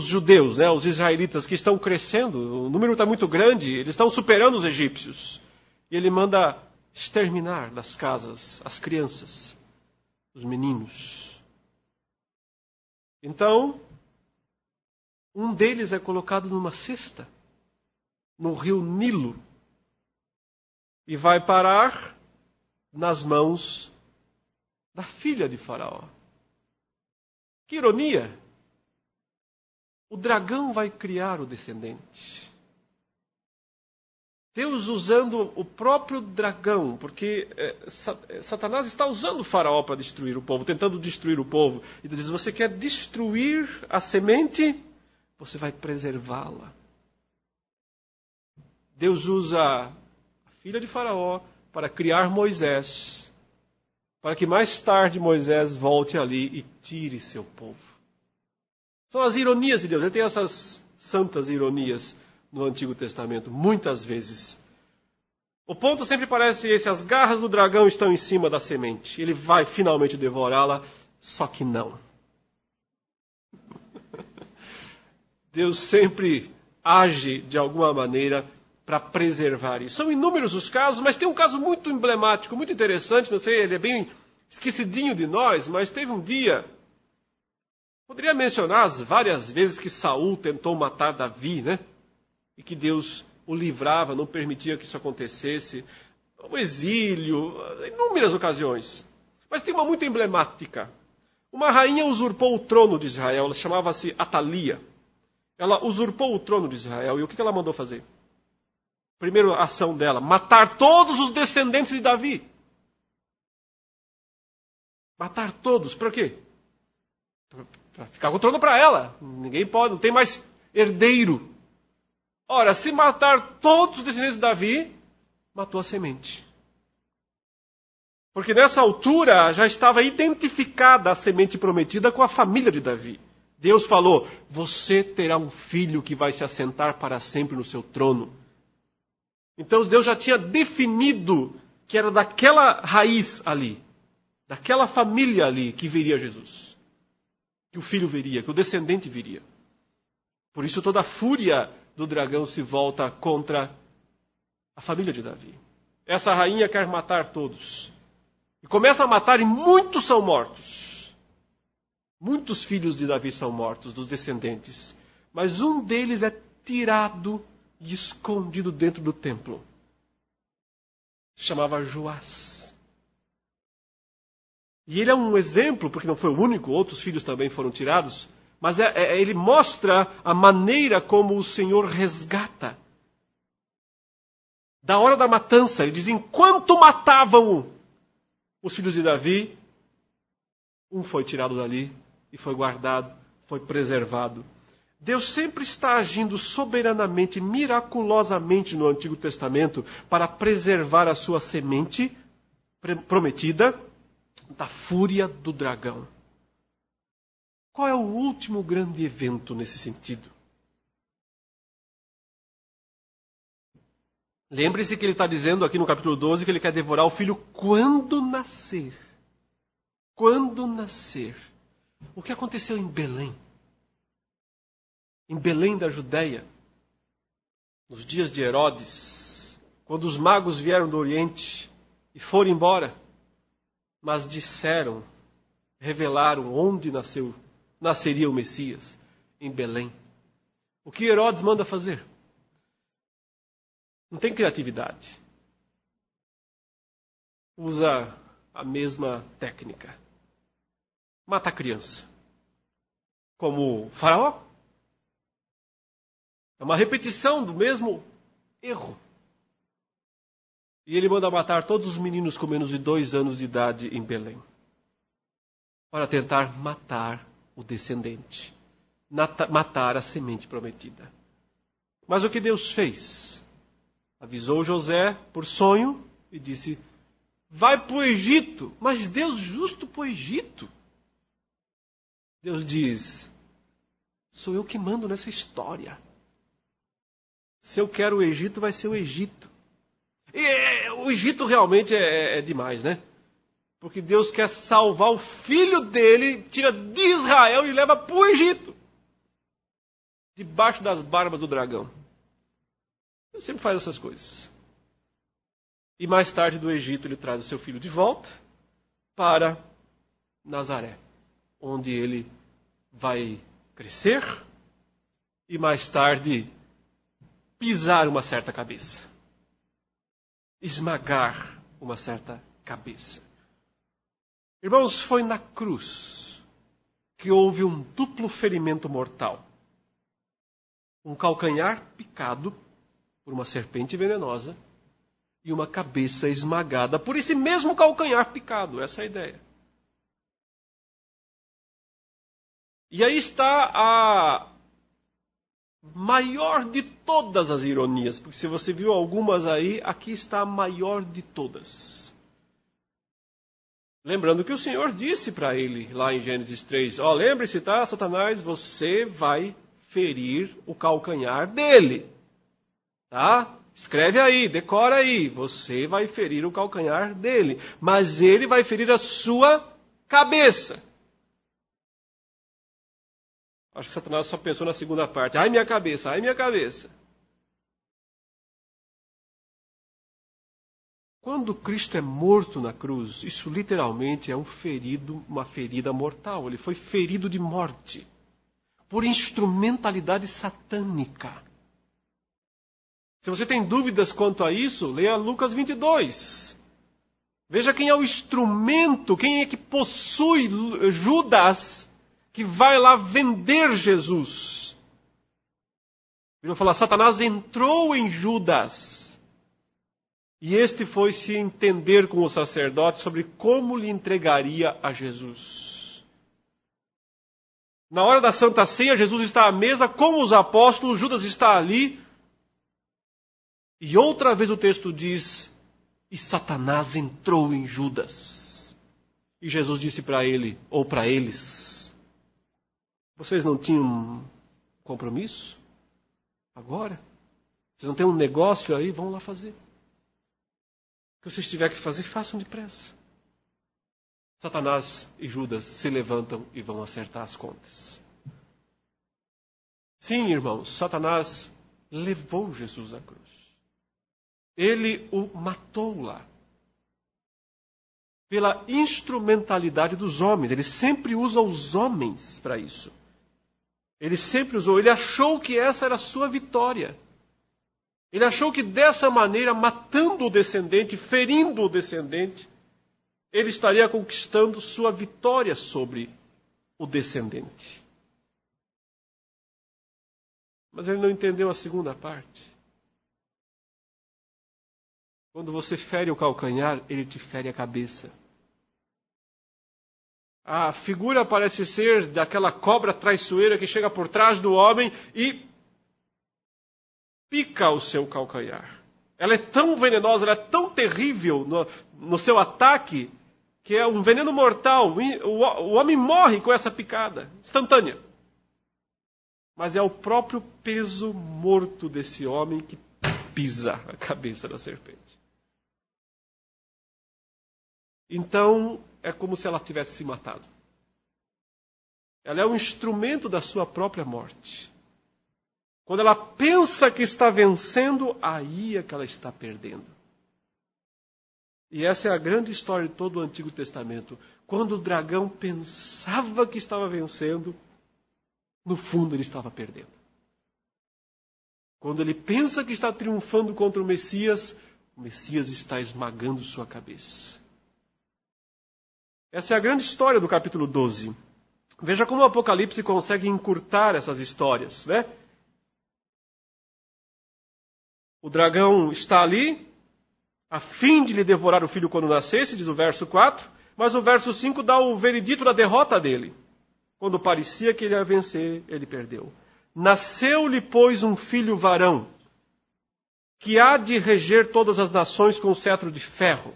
judeus, né, os israelitas que estão crescendo, o número está muito grande, eles estão superando os egípcios. E ele manda exterminar das casas as crianças, os meninos. Então, um deles é colocado numa cesta, no rio Nilo, e vai parar nas mãos da filha de Faraó, Que ironia! O dragão vai criar o descendente. Deus usando o próprio dragão, porque Satanás está usando o faraó para destruir o povo, tentando destruir o povo. E Deus diz, você quer destruir a semente? Você vai preservá-la. Deus usa a filha de faraó para criar Moisés, para que mais tarde Moisés volte ali e tire seu povo. São as ironias de Deus. Ele tem essas santas ironias no Antigo Testamento, muitas vezes. O ponto sempre parece esse: as garras do dragão estão em cima da semente. Ele vai finalmente devorá-la, só que não. Deus sempre age de alguma maneira para preservar isso. São inúmeros os casos, mas tem um caso muito emblemático, muito interessante. Não sei, ele é bem esquecidinho de nós, mas teve um dia. Poderia mencionar as várias vezes que Saul tentou matar Davi, né? E que Deus o livrava, não permitia que isso acontecesse. O exílio, inúmeras ocasiões. Mas tem uma muito emblemática. Uma rainha usurpou o trono de Israel, ela chamava-se Atalia. Ela usurpou o trono de Israel, e o que ela mandou fazer? Primeira ação dela, matar todos os descendentes de Davi. Matar todos, para quê? Para ficar com o trono para ela. Ninguém pode, não tem mais herdeiro. Ora, se matar todos os descendentes de Davi, matou a semente. Porque nessa altura já estava identificada a semente prometida com a família de Davi. Deus falou, você terá um filho que vai se assentar para sempre no seu trono. Então Deus já tinha definido que era daquela raiz ali, daquela família ali que viria Jesus. Que o filho viria, que o descendente viria. Por isso toda a fúria do dragão se volta contra a família de Davi. Essa rainha quer matar todos. E começa a matar e muitos são mortos. Muitos filhos de Davi são mortos, dos descendentes. Mas um deles é tirado e escondido dentro do templo. Se chamava Joás. E ele é um exemplo, porque não foi o único, outros filhos também foram tirados. Mas ele mostra a maneira como o Senhor resgata. Da hora da matança, ele diz, enquanto matavam os filhos de Davi, um foi tirado dali e foi guardado, foi preservado. Deus sempre está agindo soberanamente, miraculosamente no Antigo Testamento para preservar a sua semente prometida da fúria do dragão. Qual é o último grande evento nesse sentido? Lembre-se que ele está dizendo aqui no capítulo 12 que ele quer devorar o filho quando nascer. Quando nascer. O que aconteceu em Belém? Em Belém da Judéia, nos dias de Herodes, quando os magos vieram do Oriente e foram embora, mas disseram, revelaram onde nasceria o Messias, em Belém. O que Herodes manda fazer? Não tem criatividade. Usa a mesma técnica. Mata a criança. Como o faraó. É uma repetição do mesmo erro. E ele manda matar todos os meninos com menos de 2 anos de idade em Belém. Para tentar matar o descendente. Matar a semente prometida. Mas o que Deus fez? Avisou José por sonho e disse, vai para o Egito. Mas Deus justo para o Egito? Deus diz, sou eu que mando nessa história. Se eu quero o Egito, vai ser o Egito. E o Egito realmente é demais, né? Porque Deus quer salvar o filho dele, tira de Israel e leva para o Egito. Debaixo das barbas do dragão. Ele sempre faz essas coisas. E mais tarde do Egito ele traz o seu filho de volta para Nazaré, onde ele vai crescer e mais tarde pisar uma certa cabeça. Esmagar uma certa cabeça. Irmãos, foi na cruz que houve um duplo ferimento mortal. Um calcanhar picado por uma serpente venenosa e uma cabeça esmagada por esse mesmo calcanhar picado. Essa é a ideia. E aí está a maior de todas as ironias, porque se você viu algumas aí, aqui está a maior de todas. Lembrando que o Senhor disse para ele, lá em Gênesis 3, lembre-se, tá, Satanás, você vai ferir o calcanhar dele. Tá? Escreve aí, decora aí, você vai ferir o calcanhar dele, mas ele vai ferir a sua cabeça. Acho que Satanás só pensou na segunda parte. Ai, minha cabeça, ai, minha cabeça. Quando Cristo é morto na cruz, isso literalmente é uma ferida mortal. Ele foi ferido de morte por instrumentalidade satânica. Se você tem dúvidas quanto a isso, leia Lucas 22. Veja quem é o instrumento, quem é que possui Judas, que vai lá vender Jesus. Ele vai falar, Satanás entrou em Judas. E este foi se entender com o sacerdote sobre como lhe entregaria a Jesus. Na hora da Santa Ceia, Jesus está à mesa com os apóstolos, Judas está ali. E outra vez o texto diz, e Satanás entrou em Judas. E Jesus disse para ele, ou para eles, vocês não tinham compromisso? Agora? Vocês não têm um negócio aí? Vão lá fazer. O que vocês tiverem que fazer, façam depressa. Satanás e Judas se levantam e vão acertar as contas. Sim, irmãos, Satanás levou Jesus à cruz. Ele o matou lá. Pela instrumentalidade dos homens. Ele sempre usa os homens para isso. Ele sempre usou. Ele achou que essa era a sua vitória. Ele achou que dessa maneira, matando o descendente, ferindo o descendente, ele estaria conquistando sua vitória sobre o descendente. Mas ele não entendeu a segunda parte. Quando você fere o calcanhar, ele te fere a cabeça. A figura parece ser daquela cobra traiçoeira que chega por trás do homem e pica o seu calcanhar. Ela é tão venenosa, ela é tão terrível no seu ataque, que é um veneno mortal. O homem morre com essa picada, instantânea. Mas é o próprio peso morto desse homem que pisa a cabeça da serpente. Então, é como se ela tivesse se matado. Ela é um instrumento da sua própria morte. Quando ela pensa que está vencendo, aí é que ela está perdendo. E essa é a grande história de todo o Antigo Testamento. Quando o dragão pensava que estava vencendo, no fundo ele estava perdendo. Quando ele pensa que está triunfando contra o Messias está esmagando sua cabeça. Essa é a grande história do capítulo 12. Veja como o Apocalipse consegue encurtar essas histórias, né? O dragão está ali, a fim de lhe devorar o filho quando nascesse, diz o verso 4, mas o verso 5 dá o veredito da derrota dele. Quando parecia que ele ia vencer, ele perdeu. Nasceu-lhe, pois, um filho varão, que há de reger todas as nações com cetro de ferro.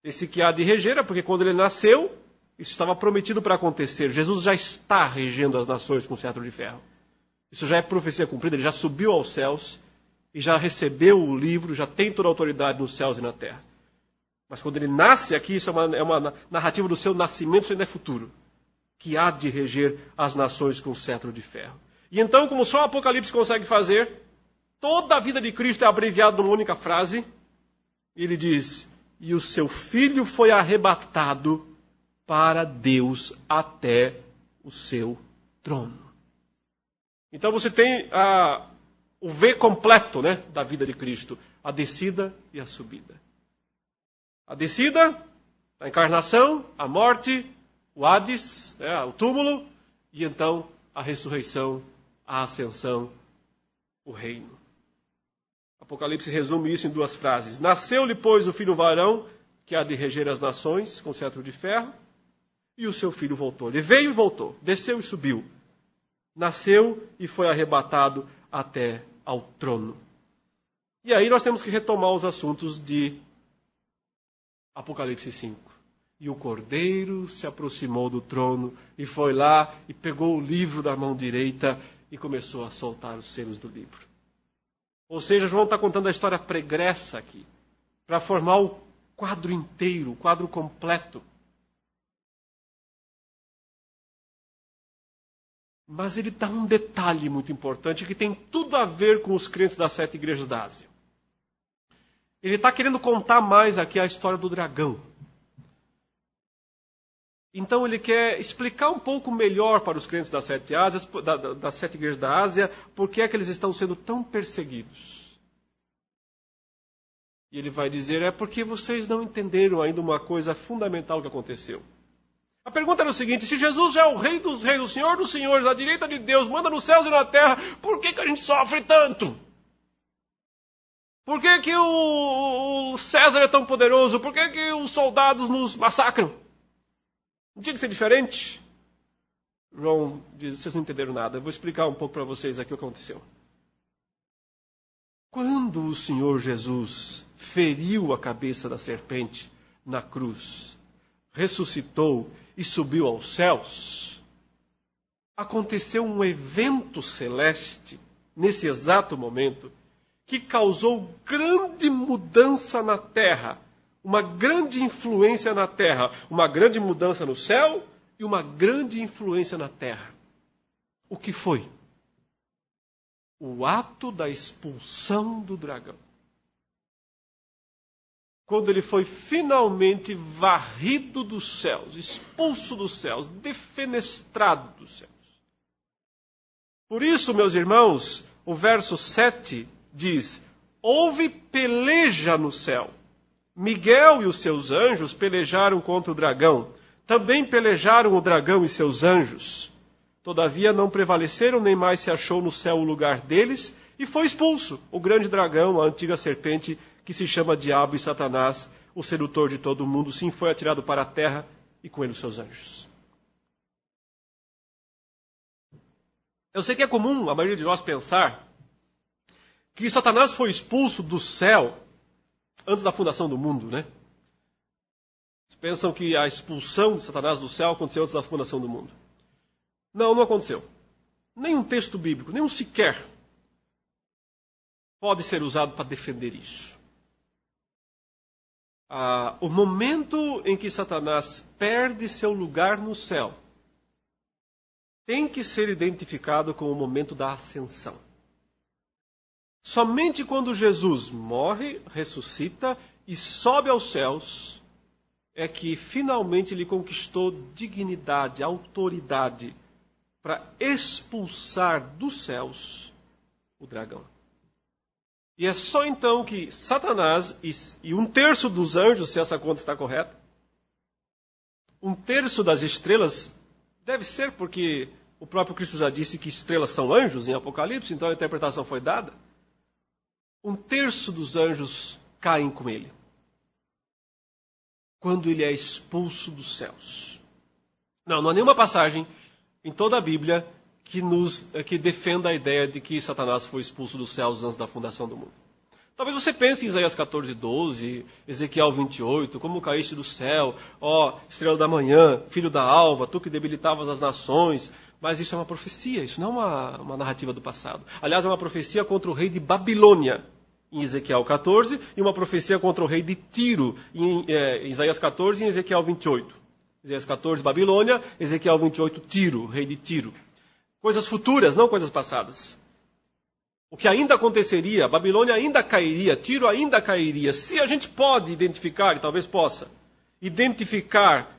Esse que há de reger é porque quando ele nasceu, isso estava prometido para acontecer. Jesus já está regendo as nações com cetro de ferro. Isso já é profecia cumprida, ele já subiu aos céus e já recebeu o livro, já tem toda a autoridade nos céus e na terra. Mas quando ele nasce aqui, isso é uma narrativa do seu nascimento, isso ainda é futuro. Que há de reger as nações com cetro de ferro. E então, como só o Apocalipse consegue fazer, toda a vida de Cristo é abreviada numa única frase. E ele diz, e o seu filho foi arrebatado para Deus até o seu trono. Então você tem o V completo, né, da vida de Cristo. A descida e a subida. A descida, a encarnação, a morte, o Hades, o túmulo, e então a ressurreição, a ascensão, o reino. Apocalipse resume isso em 2 frases. Nasceu-lhe, pois, o filho varão, que há de reger as nações com cetro de ferro, e o seu filho voltou. Ele veio e voltou, desceu e subiu. Nasceu e foi arrebatado até ao trono. E aí nós temos que retomar os assuntos de Apocalipse 5. E o Cordeiro se aproximou do trono e foi lá e pegou o livro da mão direita e começou a soltar os selos do livro. Ou seja, João está contando a história pregressa aqui, para formar o quadro inteiro, o quadro completo. Mas ele dá um detalhe muito importante que tem tudo a ver com os crentes das 7 igrejas da Ásia. Ele está querendo contar mais aqui a história do dragão. Então ele quer explicar um pouco melhor para os crentes das 7 igrejas da Ásia por que é que eles estão sendo tão perseguidos. E ele vai dizer, é porque vocês não entenderam ainda uma coisa fundamental que aconteceu. A pergunta era o seguinte, se Jesus já é o Rei dos Reis, o Senhor dos Senhores, à direita de Deus, manda nos céus e na terra, por que a gente sofre tanto? Por que o César é tão poderoso? Por que os soldados nos massacram? Não tinha que ser diferente? João diz, vocês não entenderam nada. Eu vou explicar um pouco para vocês aqui o que aconteceu. Quando o Senhor Jesus feriu a cabeça da serpente na cruz, ressuscitou e subiu aos céus, aconteceu um evento celeste, nesse exato momento, que causou grande mudança na terra, uma grande influência na terra, uma grande mudança no céu e uma grande influência na terra. O que foi? O ato da expulsão do dragão. Quando ele foi finalmente varrido dos céus, expulso dos céus, defenestrado dos céus. Por isso, meus irmãos, o verso 7 diz, houve peleja no céu. Miguel e os seus anjos pelejaram contra o dragão. Também pelejaram o dragão e seus anjos. Todavia não prevaleceram, nem mais se achou no céu o lugar deles, e foi expulso o grande dragão, a antiga serpente, que se chama Diabo e Satanás, o sedutor de todo o mundo. Sim, foi atirado para a terra, e com ele os seus anjos. Eu sei que é comum a maioria de nós pensar que Satanás foi expulso do céu antes da fundação do mundo, né? Vocês pensam que a expulsão de Satanás do céu aconteceu antes da fundação do mundo. Não, não aconteceu. Nenhum texto bíblico, nenhum sequer, pode ser usado para defender isso. O momento em que Satanás perde seu lugar no céu tem que ser identificado como o momento da ascensão. Somente quando Jesus morre, ressuscita e sobe aos céus, é que finalmente ele conquistou dignidade, autoridade, para expulsar dos céus o dragão. E é só então que Satanás e 1/3 dos anjos, se essa conta está correta, 1/3 das estrelas, deve ser porque o próprio Cristo já disse que estrelas são anjos em Apocalipse, então a interpretação foi dada. 1/3 dos anjos caem com ele, quando ele é expulso dos céus. Não há nenhuma passagem em toda a Bíblia que defenda a ideia de que Satanás foi expulso dos céus antes da fundação do mundo. Talvez você pense em Isaías 14:12, Ezequiel 28, como caíste do céu, ó estrela da manhã, filho da alva, tu que debilitavas as nações. Mas isso é uma profecia, isso não é uma narrativa do passado. Aliás, é uma profecia contra o rei de Babilônia, em Ezequiel 14, e uma profecia contra o rei de Tiro, em Isaías 14 e em Ezequiel 28. Isaías 14, Babilônia, Ezequiel 28, Tiro, rei de Tiro. Coisas futuras, não coisas passadas. O que ainda aconteceria, Babilônia ainda cairia, Tiro ainda cairia. Se a gente pode identificar, e talvez possa, identificar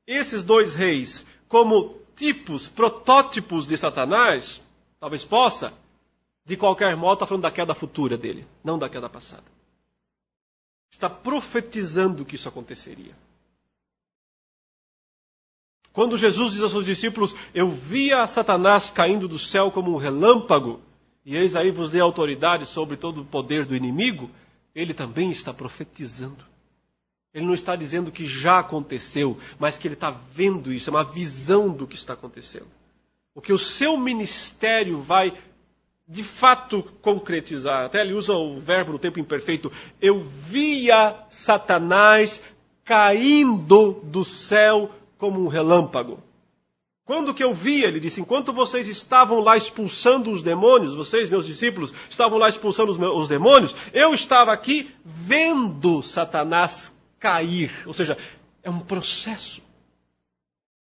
esses dois reis como tipos, protótipos de Satanás, talvez possa, de qualquer modo está falando da queda futura dele, não da queda passada. Está profetizando que isso aconteceria. Quando Jesus diz aos seus discípulos, eu via Satanás caindo do céu como um relâmpago, e eis aí vos dei autoridade sobre todo o poder do inimigo, ele também está profetizando. Ele não está dizendo que já aconteceu, mas que ele está vendo isso, é uma visão do que está acontecendo. O que o seu ministério vai, de fato, concretizar. Até ele usa o verbo no tempo imperfeito. Eu via Satanás caindo do céu como um relâmpago. Quando que eu via, ele disse, enquanto vocês estavam lá expulsando os demônios, vocês, meus discípulos, estavam lá expulsando os demônios, eu estava aqui vendo Satanás cair. Ou seja, é um processo.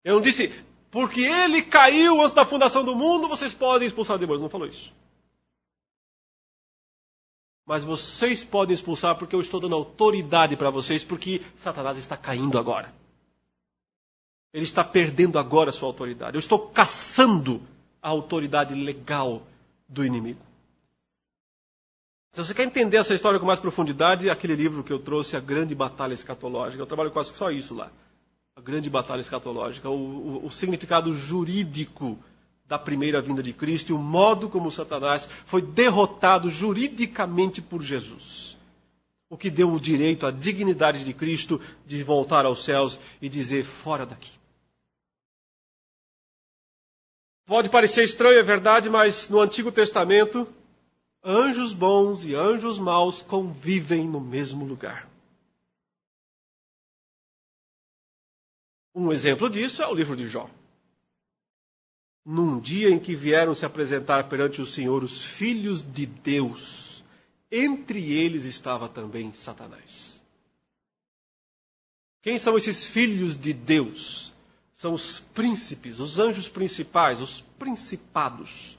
Eu não disse, porque ele caiu antes da fundação do mundo, vocês podem expulsar demônios. Não falou isso. Mas vocês podem expulsar porque eu estou dando autoridade para vocês, porque Satanás está caindo agora. Ele está perdendo agora a sua autoridade. Eu estou caçando a autoridade legal do inimigo. Se você quer entender essa história com mais profundidade, aquele livro que eu trouxe, A Grande Batalha Escatológica. Eu trabalho quase só isso lá. A Grande Batalha Escatológica. O significado jurídico da primeira vinda de Cristo e o modo como Satanás foi derrotado juridicamente por Jesus. O que deu o direito à dignidade de Cristo de voltar aos céus e dizer, fora daqui. Pode parecer estranho, é verdade, mas no Antigo Testamento, anjos bons e anjos maus convivem no mesmo lugar. Um exemplo disso é o livro de Jó. Num dia em que vieram se apresentar perante o Senhor os filhos de Deus, entre eles estava também Satanás. Quem são esses filhos de Deus? São os príncipes, os anjos principais, os principados,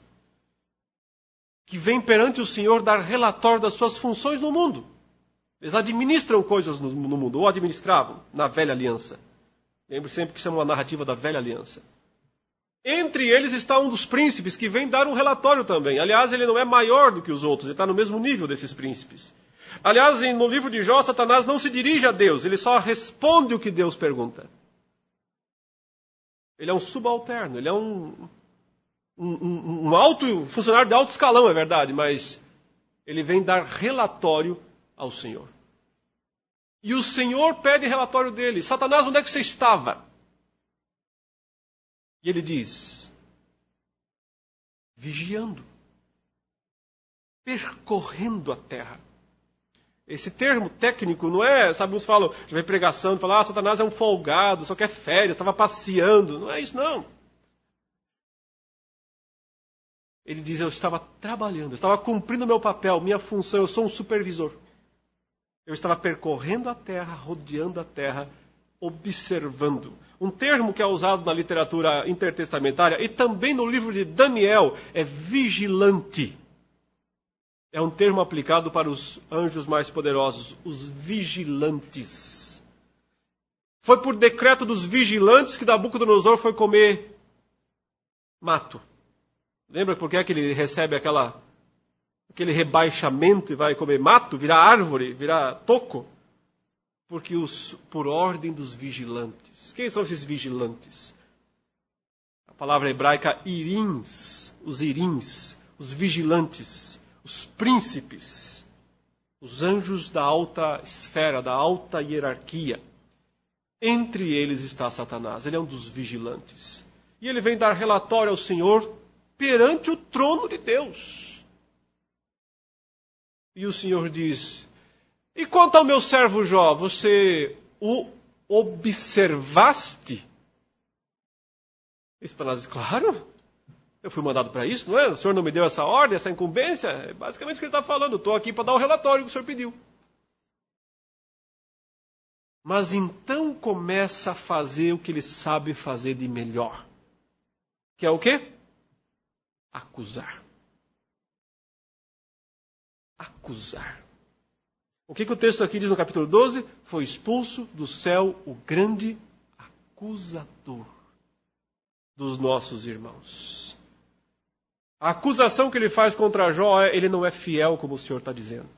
que vêm perante o Senhor dar relatório das suas funções no mundo. Eles administram coisas no mundo, ou administravam na velha aliança. Lembre sempre que isso é uma narrativa da velha aliança. Entre eles está um dos príncipes que vem dar um relatório também. Aliás, ele não é maior do que os outros, ele está no mesmo nível desses príncipes. Aliás, no livro de Jó, Satanás não se dirige a Deus, ele só responde o que Deus pergunta. Ele é um subalterno, ele é um alto funcionário de alto escalão, é verdade, mas ele vem dar relatório ao Senhor. E o Senhor pede relatório dele. Satanás, onde é que você estava? E ele diz, vigiando, percorrendo a terra. Esse termo técnico não é, sabe, uns falam, já vem pregação, falam, Satanás é um folgado, só quer férias, estava passeando. Não é isso, não. Ele diz, eu estava trabalhando, eu estava cumprindo o meu papel, minha função, eu sou um supervisor. Eu estava percorrendo a terra, rodeando a terra, observando. Um termo que é usado na literatura intertestamentária e também no livro de Daniel é vigilante. É um termo aplicado para os anjos mais poderosos, os vigilantes. Foi por decreto dos vigilantes que Nabucodonosor foi comer mato. Lembra por que é que ele recebe aquele rebaixamento e vai comer mato, virar árvore, virar toco? Porque por ordem dos vigilantes. Quem são esses vigilantes? A palavra hebraica irins, os vigilantes, os príncipes, os anjos da alta esfera, da alta hierarquia. Entre eles está Satanás, ele é um dos vigilantes. E ele vem dar relatório ao Senhor perante o trono de Deus. E o Senhor diz, e quanto ao meu servo Jó, você o observaste? E Satanás diz, claro, eu fui mandado para isso, não é? O Senhor não me deu essa ordem, essa incumbência? É basicamente o que ele está falando, eu estou aqui para dar o relatório que o Senhor pediu. Mas então começa a fazer o que ele sabe fazer de melhor. Que é o quê? Acusar. Acusar. O que o texto aqui diz no capítulo 12? Foi expulso do céu o grande acusador dos nossos irmãos. A acusação que ele faz contra Jó é ele não é fiel, como o Senhor está dizendo.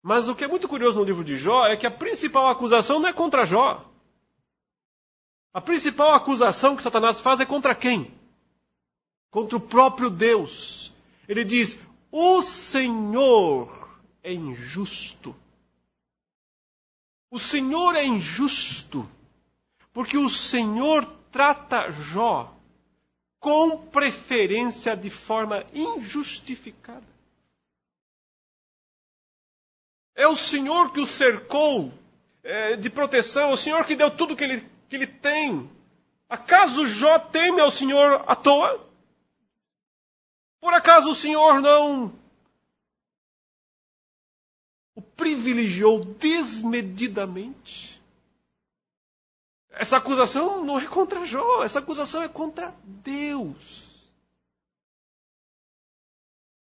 Mas o que é muito curioso no livro de Jó é que a principal acusação não é contra Jó. A principal acusação que Satanás faz é contra quem? Contra o próprio Deus. Ele diz: o Senhor é injusto. O Senhor é injusto, porque o Senhor trata Jó com preferência de forma injustificada. É o Senhor que o cercou de proteção, é o Senhor que deu tudo que ele tem. Acaso Jó teme ao Senhor à toa? Por acaso o Senhor não o privilegiou desmedidamente? Essa acusação não é contra Jó, essa acusação é contra Deus.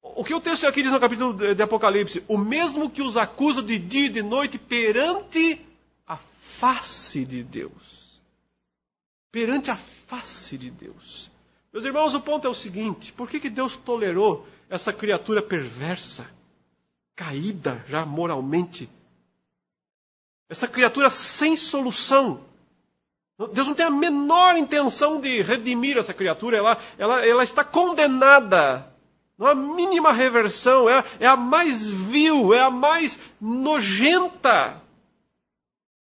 O que o texto aqui diz no capítulo de Apocalipse? O mesmo que os acusa de dia e de noite perante a face de Deus. Perante a face de Deus. Meus irmãos, o ponto é o seguinte: por que Deus tolerou essa criatura perversa, caída já moralmente? Essa criatura sem solução. Deus não tem a menor intenção de redimir essa criatura. Ela está condenada. Não há mínima reversão. É a mais vil, é a mais nojenta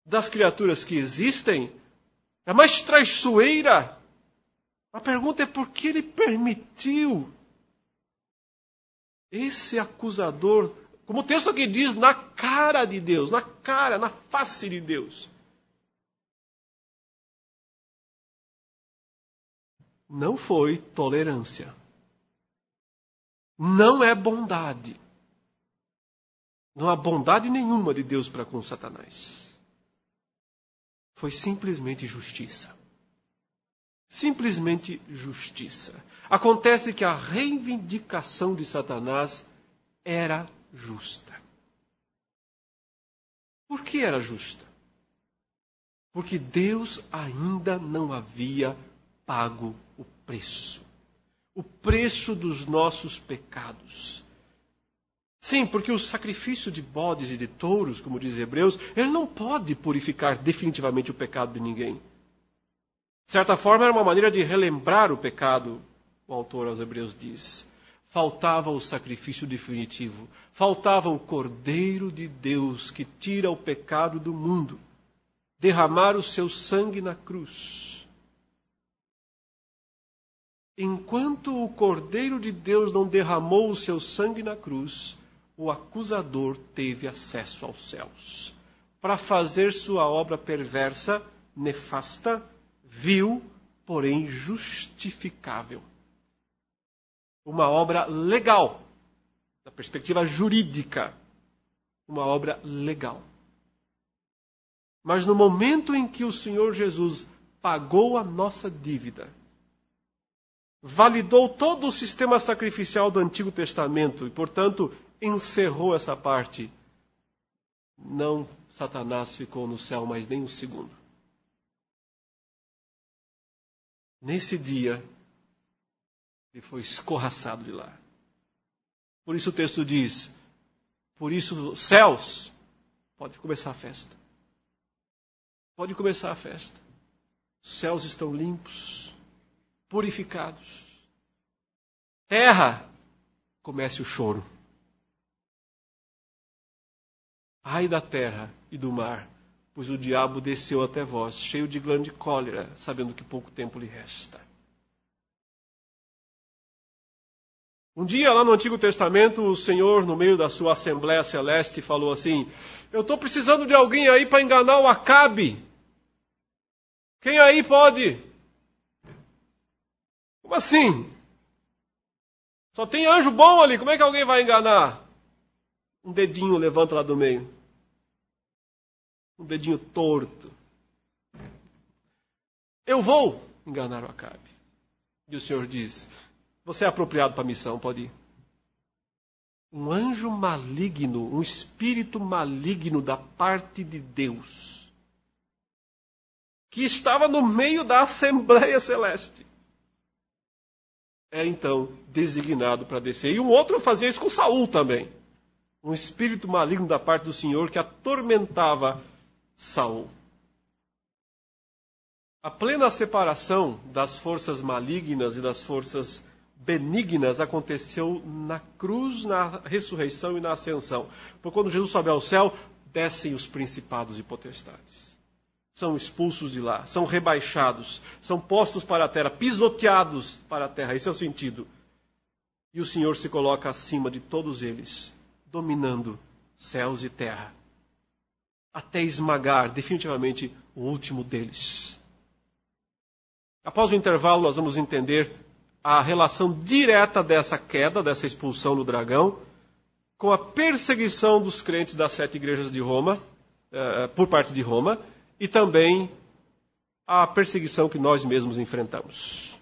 das criaturas que existem. É a mais traiçoeira. A pergunta é por que ele permitiu esse acusador, como o texto aqui diz, na cara de Deus, na cara, na face de Deus. Não foi tolerância. Não é bondade. Não há bondade nenhuma de Deus para com Satanás. Foi simplesmente justiça. Simplesmente justiça. Acontece que a reivindicação de Satanás era justa. Por que era justa? Porque Deus ainda não havia pago o preço. O preço dos nossos pecados. Sim, porque o sacrifício de bodes e de touros, como diz Hebreus, ele não pode purificar definitivamente o pecado de ninguém. De certa forma, era uma maneira de relembrar o pecado, o autor aos Hebreus diz. Faltava o sacrifício definitivo. Faltava o Cordeiro de Deus que tira o pecado do mundo. Derramar o seu sangue na cruz. Enquanto o Cordeiro de Deus não derramou o seu sangue na cruz, o acusador teve acesso aos céus. Para fazer sua obra perversa, nefasta, vil, porém justificável. Uma obra legal, da perspectiva jurídica. Uma obra legal. Mas no momento em que o Senhor Jesus pagou a nossa dívida, validou todo o sistema sacrificial do Antigo Testamento e, portanto, encerrou essa parte, não Satanás ficou no céu mais nem um segundo. Nesse dia, ele foi escorraçado de lá. Por isso o texto diz, por isso, céus, pode começar a festa. Pode começar a festa. Os céus estão limpos, purificados. Terra, comece o choro. Ai da terra e do mar, pois o diabo desceu até vós, cheio de grande cólera, sabendo que pouco tempo lhe resta. Um dia, lá no Antigo Testamento, o Senhor, no meio da sua Assembleia Celeste, falou assim, eu estou precisando de alguém aí para enganar o Acabe. Quem aí pode? Como assim? Só tem anjo bom ali, como é que alguém vai enganar? Um dedinho levanta lá do meio. Um dedinho torto. Eu vou enganar o Acabe. E o Senhor diz, você é apropriado para a missão, pode ir. Um anjo maligno, um espírito maligno da parte de Deus, que estava no meio da Assembleia Celeste, é então designado para descer. E um outro fazia isso com Saul também. Um espírito maligno da parte do Senhor que atormentava Saul. A plena separação das forças malignas e das forças benignas aconteceu na cruz, na ressurreição e na ascensão. Porque quando Jesus sobe ao céu, descem os principados e potestades. São expulsos de lá, são rebaixados, são postos para a terra, pisoteados para a terra. Esse é o sentido. E o Senhor se coloca acima de todos eles, dominando céus e terra, até esmagar definitivamente o último deles. Após o intervalo, nós vamos entender a relação direta dessa queda, dessa expulsão do dragão, com a perseguição dos crentes das 7 igrejas de Roma, por parte de Roma, e também a perseguição que nós mesmos enfrentamos.